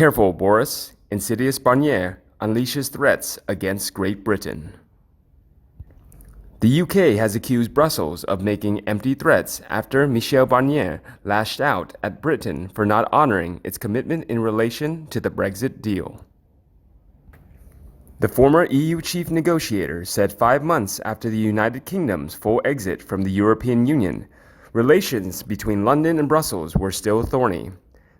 Careful, Boris. Insidious Barnier unleashes threats against Great Britain. The UK has accused Brussels of making empty threats after Michel Barnier lashed out at Britain for not honoring its commitment in relation to the Brexit deal. The former EU chief negotiator said 5 months after the United Kingdom's full exit from the European Union, relations between London and Brussels were still thorny.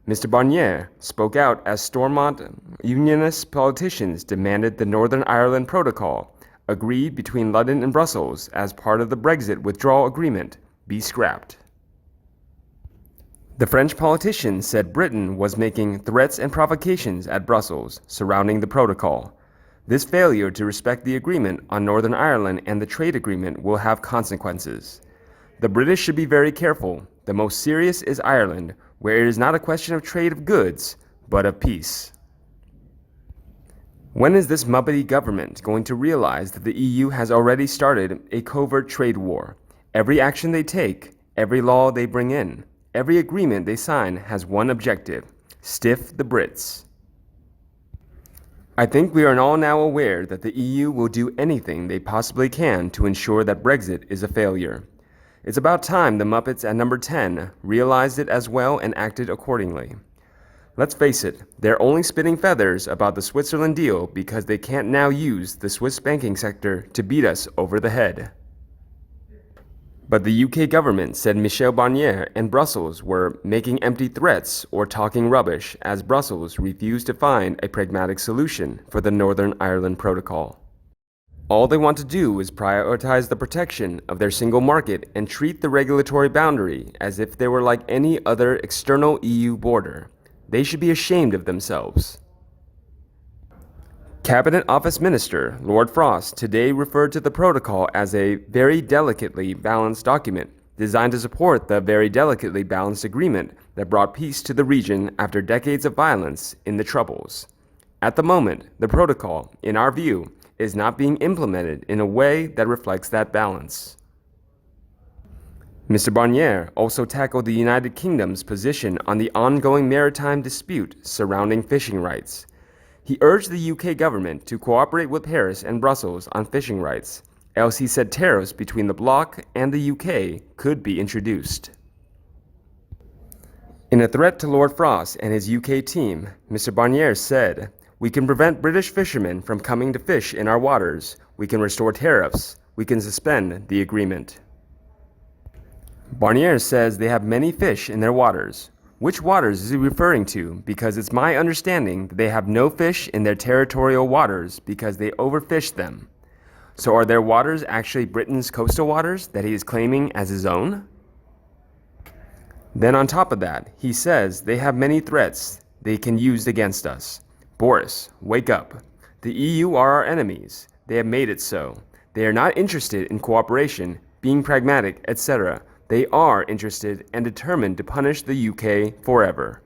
Mr. Barnier spoke out as Stormont unionist politicians demanded the Northern Ireland Protocol, agreed between London and Brussels as part of the Brexit withdrawal agreement, be scrapped. The French politician said Britain was making threats and provocations at Brussels surrounding the protocol. This failure to respect the agreement on Northern Ireland and the trade agreement will have consequences. The British should be very careful. The most serious is Ireland, where it is not a question of trade of goods, but of peace. When is this Muppety government going to realize that the EU has already started a covert trade war? Every action they take, every law they bring in, every agreement they sign has one objective: stiff the Brits. I think we are all now aware that the EU will do anything they possibly can to ensure that Brexit is a failure. It's about time the Muppets at number 10 realized it as well and acted accordingly. Let's face it, they're only spitting feathers about the Switzerland deal because they can't now use the Swiss banking sector to beat us over the head. But the UK government said Michel Barnier and Brussels were making empty threats or talking rubbish as Brussels refused to find a pragmatic solution for the Northern Ireland Protocol. All they want to do is prioritize the protection of their single market and treat the regulatory boundary as if they were like any other external EU border. They should be ashamed of themselves. Cabinet Office Minister Lord Frost today referred to the protocol as a very delicately balanced document designed to support the very delicately balanced agreement that brought peace to the region after decades of violence in the Troubles. At the moment, the protocol, in our view, is not being implemented in a way that reflects that balance. Mr. Barnier also tackled the United Kingdom's position on the ongoing maritime dispute surrounding fishing rights. He urged the UK government to cooperate with Paris and Brussels on fishing rights, else he said tariffs between the bloc and the UK could be introduced. In a threat to Lord Frost and his UK team, Mr. Barnier said, "We can prevent British fishermen from coming to fish in our waters. We can restore tariffs. We can suspend the agreement." Barnier says they have many fish in their waters. Which waters is he referring to? Because it's my understanding that they have no fish in their territorial waters because they overfish them. So are their waters actually Britain's coastal waters that he is claiming as his own? Then on top of that, he says they have many threats they can use against us. Boris, wake up. The EU are our enemies. They have made it so. They are not interested in cooperation, being pragmatic, etc. They are interested and determined to punish the UK forever.